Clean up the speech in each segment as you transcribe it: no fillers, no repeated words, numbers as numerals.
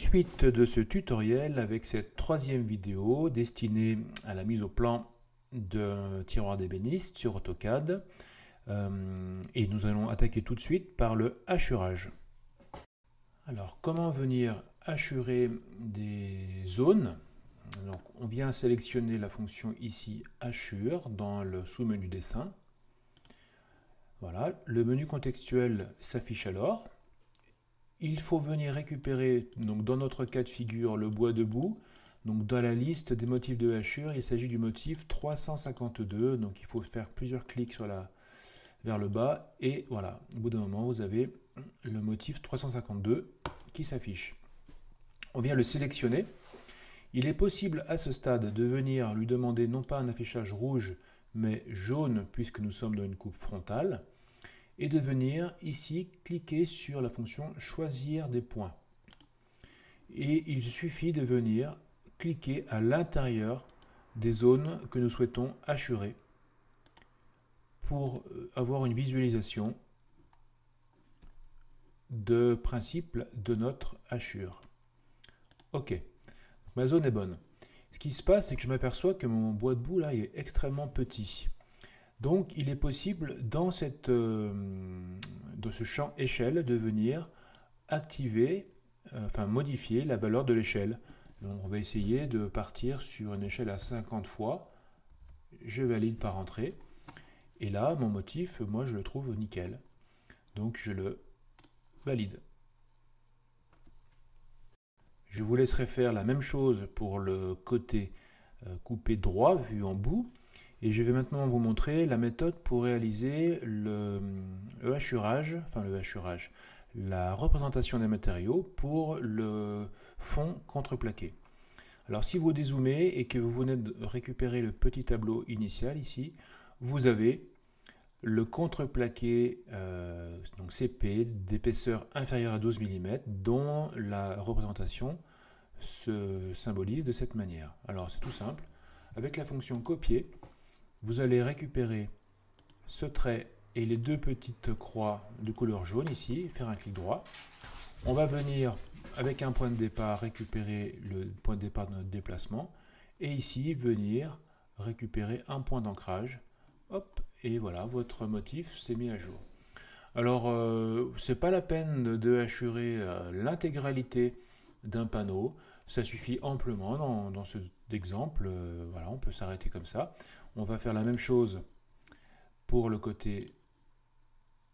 Suite de ce tutoriel avec cette troisième vidéo destinée à la mise au plan d'un tiroir d'ébéniste sur AutoCAD. Et nous allons attaquer tout de suite par le hachurage. Alors, comment venir hachurer des zones? Donc, on vient sélectionner la fonction ici hachure dans le sous-menu dessin. Voilà, le menu contextuel s'affiche alors. Il faut venir récupérer, donc dans notre cas de figure, le bois debout. Donc dans la liste des motifs de hachure, il s'agit du motif 352. Donc il faut faire plusieurs clics vers le bas. Et voilà, au bout d'un moment, vous avez le motif 352 qui s'affiche. On vient le sélectionner. Il est possible à ce stade de venir lui demander non pas un affichage rouge, mais jaune, puisque nous sommes dans une coupe frontale. Et de venir ici cliquer sur la fonction choisir des points. Et il suffit de venir cliquer à l'intérieur des zones que nous souhaitons hachurer pour avoir une visualisation de principe de notre hachure. Ok, ma zone est bonne. Ce qui se passe, c'est que je m'aperçois que mon bois de boue là est extrêmement petit. Donc, il est possible dans ce champ échelle de venir activer, modifier la valeur de l'échelle. On va essayer de partir sur une échelle à 50 fois. Je valide par entrée. Et là, mon motif, moi, je le trouve nickel. Donc, je le valide. Je vous laisserai faire la même chose pour le côté coupé droit, vu en bout. Et je vais maintenant vous montrer la méthode pour réaliser le hachurage, la représentation des matériaux pour le fond contreplaqué. Alors si vous dézoomez et que vous venez de récupérer le petit tableau initial ici, vous avez le contreplaqué donc CP d'épaisseur inférieure à 12 mm dont la représentation se symbolise de cette manière. Alors c'est tout simple, avec la fonction copier, vous allez récupérer ce trait et les deux petites croix de couleur jaune ici, faire un clic droit. On va venir avec un point de départ récupérer le point de départ de notre déplacement et ici venir récupérer un point d'ancrage. Hop, et voilà, votre motif s'est mis à jour. Alors, c'est pas la peine de hachurer l'intégralité d'un panneau. Ça suffit amplement dans cet exemple. Voilà, on peut s'arrêter comme ça. On va faire la même chose pour le côté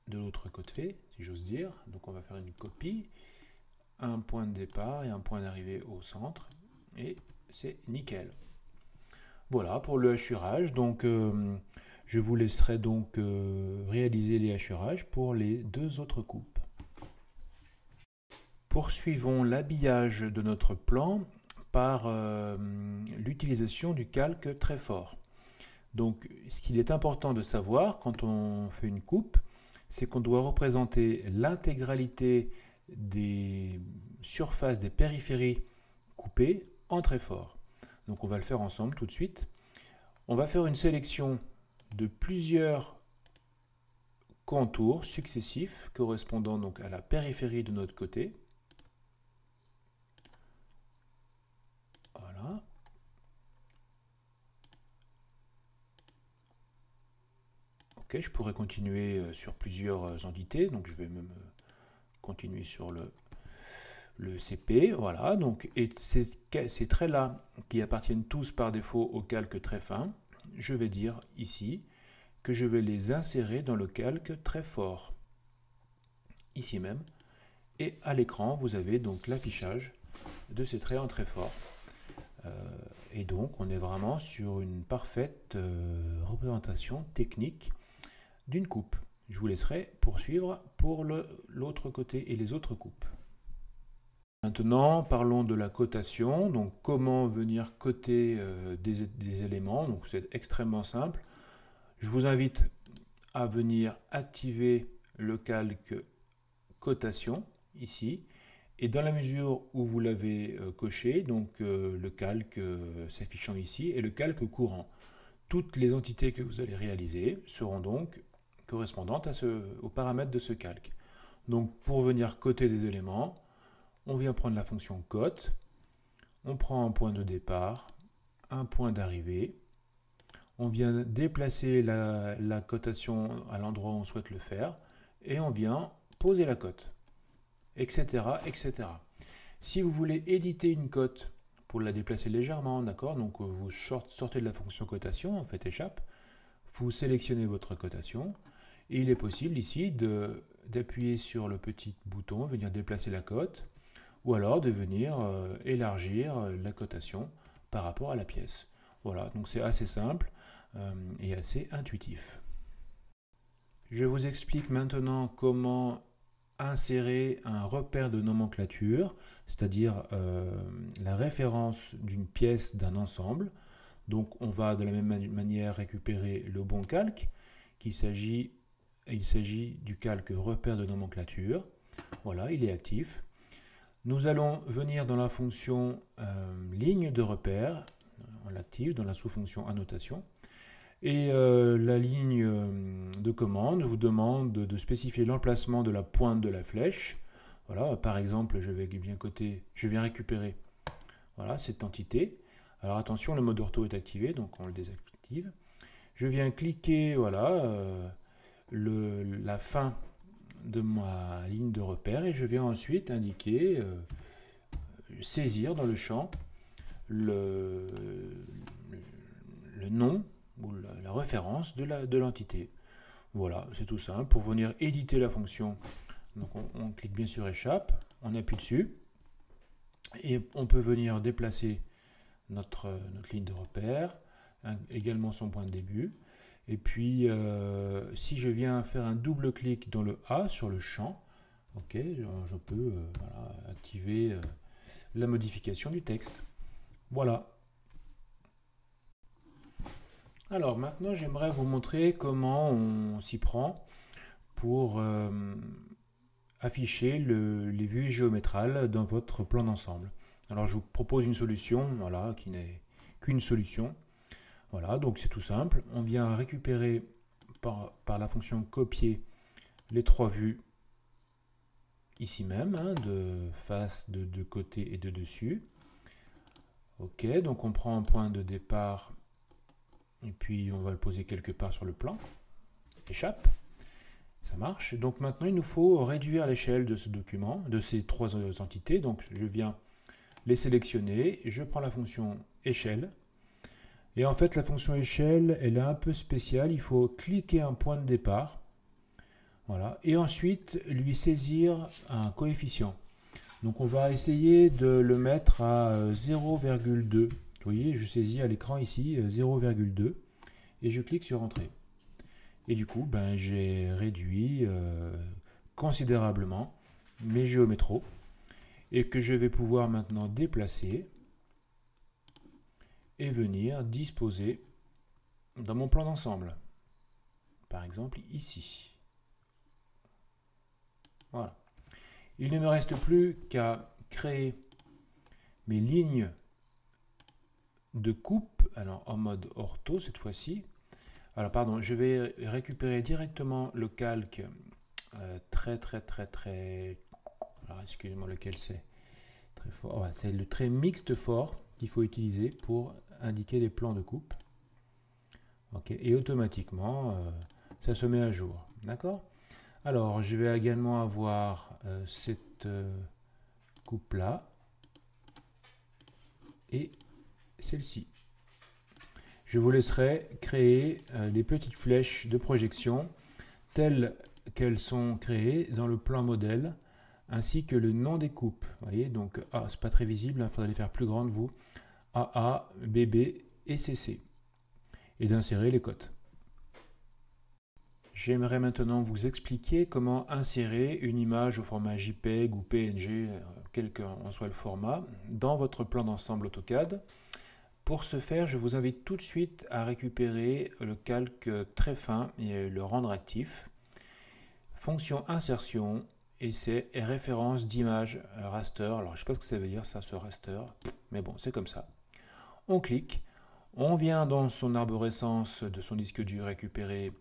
de l'autre côté, si j'ose dire. Donc on va faire une copie, un point de départ et un point d'arrivée au centre. Et c'est nickel. Voilà pour le hachurage. Donc je vous laisserai donc réaliser les hachurages pour les deux autres coupes. Poursuivons l'habillage de notre plan par l'utilisation du calque très fort. Donc, ce qu'il est important de savoir quand on fait une coupe, c'est qu'on doit représenter l'intégralité des surfaces, des périphéries coupées en très fort. Donc, on va le faire ensemble tout de suite. On va faire une sélection de plusieurs contours successifs correspondant donc à la périphérie de notre côté. Voilà. Ok, je pourrais continuer sur plusieurs entités, donc je vais même continuer sur le CP. Voilà, donc, et ces traits-là, qui appartiennent tous par défaut au calque très fin, je vais dire ici que je vais les insérer dans le calque très fort, ici même. Et à l'écran, vous avez donc l'affichage de ces traits en très fort. Et donc, on est vraiment sur une parfaite représentation technique d'une coupe. Je vous laisserai poursuivre pour l'autre côté et les autres coupes. Maintenant, parlons de la cotation. Donc, comment venir coter des éléments. Donc, c'est extrêmement simple. Je vous invite à venir activer le calque cotation ici. Et dans la mesure où vous l'avez coché, donc le calque s'affichant ici et le calque courant. Toutes les entités que vous allez réaliser seront donc correspondantes aux paramètres de ce calque. Donc pour venir coter des éléments, On vient prendre la fonction cote, on prend un point de départ, un point d'arrivée, on vient déplacer la cotation à l'endroit où on souhaite le faire, et on vient poser la cote, etc., etc. Si vous voulez éditer une cote pour la déplacer légèrement, d'accord, donc vous sortez de la fonction cotation, en fait échappe, vous sélectionnez votre cotation, et il est possible ici d'appuyer sur le petit bouton, venir déplacer la cote, ou alors de venir élargir la cotation par rapport à la pièce. Voilà, donc c'est assez simple et assez intuitif. Je vous explique maintenant comment insérer un repère de nomenclature, c'est-à-dire la référence d'une pièce d'un ensemble. Donc on va de la même manière récupérer le bon calque, il s'agit du calque repère de nomenclature. Voilà, il est actif. Nous allons venir dans la fonction ligne de repère, on l'active dans la sous-fonction annotation. Et la ligne de commande vous demande de spécifier l'emplacement de la pointe de la flèche. Voilà, par exemple, je viens récupérer voilà, cette entité. Alors attention, le mode ortho est activé, donc on le désactive. Je viens cliquer voilà, la fin de ma ligne de repère et je viens ensuite indiquer, saisir dans le champ le nom ou la référence de l'entité. Voilà, c'est tout simple. Pour venir éditer la fonction, donc on clique bien sur échappe, on appuie dessus et on peut venir déplacer notre ligne de repère, également son point de début. Et puis, si je viens faire un double clic dans le A sur le champ, ok, je peux voilà, activer la modification du texte. Voilà. Alors maintenant, j'aimerais vous montrer comment on s'y prend pour afficher les vues géométrales dans votre plan d'ensemble. Alors je vous propose une solution, voilà, qui n'est qu'une solution. Voilà, donc c'est tout simple. On vient récupérer par la fonction copier les trois vues ici même, hein, de face, de côté et de dessus. Ok, donc on prend un point de départ et puis on va le poser quelque part sur le plan. Échappe, ça marche. Donc maintenant il nous faut réduire l'échelle de ce document, de ces trois entités. Donc je viens les sélectionner, je prends la fonction échelle. Et en fait, la fonction échelle, elle est un peu spéciale. Il faut cliquer un point de départ. Voilà. Et ensuite, lui saisir un coefficient. Donc, on va essayer de le mettre à 0,2. Vous voyez, je saisis à l'écran ici 0,2. Et je clique sur Entrée. Et du coup, ben, j'ai réduit considérablement mes géométros. Et que je vais pouvoir maintenant déplacer et venir disposer dans mon plan d'ensemble. Par exemple ici. Voilà. Il ne me reste plus qu'à créer mes lignes de coupe, alors en mode ortho cette fois-ci. Alors pardon, je vais récupérer directement le calque très. Alors excusez-moi lequel c'est. Très fort. Ouais, c'est le trait mixte fort qu'il faut utiliser pour indiquer les plans de coupe. Okay. Et automatiquement, ça se met à jour. D'accord? Alors, je vais également avoir cette coupe-là et celle-ci. Je vous laisserai créer les petites flèches de projection telles qu'elles sont créées dans le plan modèle, ainsi que le nom des coupes. Vous voyez, donc, c'est pas très visible, il faudra les faire plus grandes, vous. AA, BB et CC. Et d'insérer les cotes. J'aimerais maintenant vous expliquer comment insérer une image au format JPEG ou PNG, quel qu'en soit le format, dans votre plan d'ensemble AutoCAD. Pour ce faire, je vous invite tout de suite à récupérer le calque très fin et le rendre actif. Fonction insertion, et c'est référence d'image raster. Alors je ne sais pas ce que ça veut dire ça, ce raster, mais bon, c'est comme ça. On clique, on vient dans son arborescence de son disque dur récupérer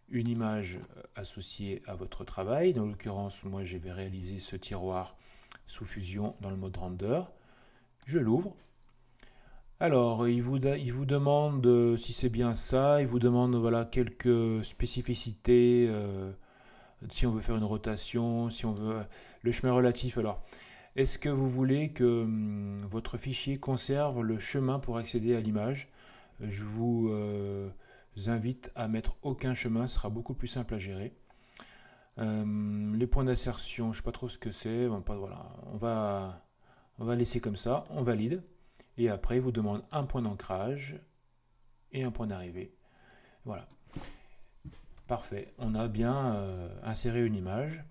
une image associée à votre travail. Dans l'occurrence, moi, je vais réaliser ce tiroir sous Fusion dans le mode render. Je l'ouvre. Alors, il vous demande si c'est bien ça, il vous demande voilà, quelques spécificités, si on veut faire une rotation, si on veut le chemin relatif. Alors, est-ce que vous voulez que votre fichier conserve le chemin pour accéder à l'image? Je vous invite à mettre aucun chemin, ce sera beaucoup plus simple à gérer. Les points d'insertion, je ne sais pas trop ce que c'est. Voilà, on va laisser comme ça, on valide. Et après, il vous demande un point d'ancrage et un point d'arrivée. Voilà. Parfait. On a bien inséré une image.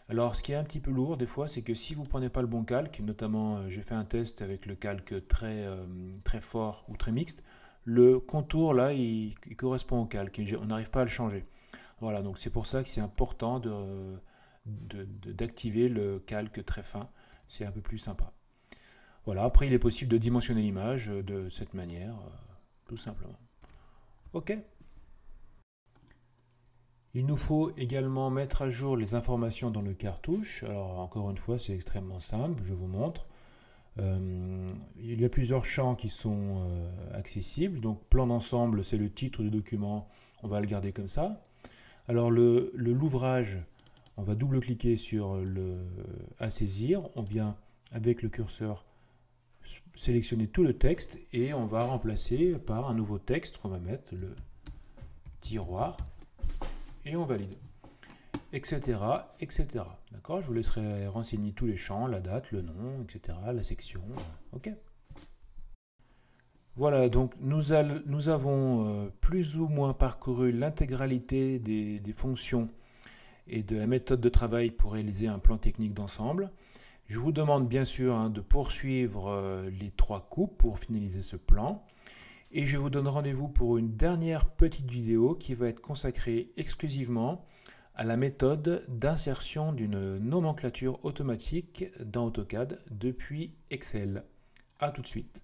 Alors, ce qui est un petit peu lourd des fois, c'est que si vous ne prenez pas le bon calque, notamment j'ai fait un test avec le calque très fort ou très mixte, le contour là, il correspond au calque. On n'arrive pas à le changer. Voilà, donc c'est pour ça que c'est important d'activer le calque très fin. C'est un peu plus sympa. Voilà, après il est possible de dimensionner l'image de cette manière, tout simplement. OK. Il nous faut également mettre à jour les informations dans le cartouche. Alors encore une fois, c'est extrêmement simple, je vous montre. Il y a plusieurs champs qui sont accessibles. Donc plan d'ensemble, c'est le titre du document, on va le garder comme ça. Alors l'ouvrage, on va double-cliquer sur le à saisir. On vient avec le curseur sélectionner tout le texte et on va remplacer par un nouveau texte qu'on va mettre le tiroir et on valide, etc. etc. D'accord, je vous laisserai renseigner tous les champs, la date, le nom, etc. la section. OK. Voilà, donc nous avons plus ou moins parcouru l'intégralité des fonctions et de la méthode de travail pour réaliser un plan technique d'ensemble. Je vous demande bien sûr de poursuivre les 3 coupes pour finaliser ce plan. Et je vous donne rendez-vous pour une dernière petite vidéo qui va être consacrée exclusivement à la méthode d'insertion d'une nomenclature automatique dans AutoCAD depuis Excel. A tout de suite.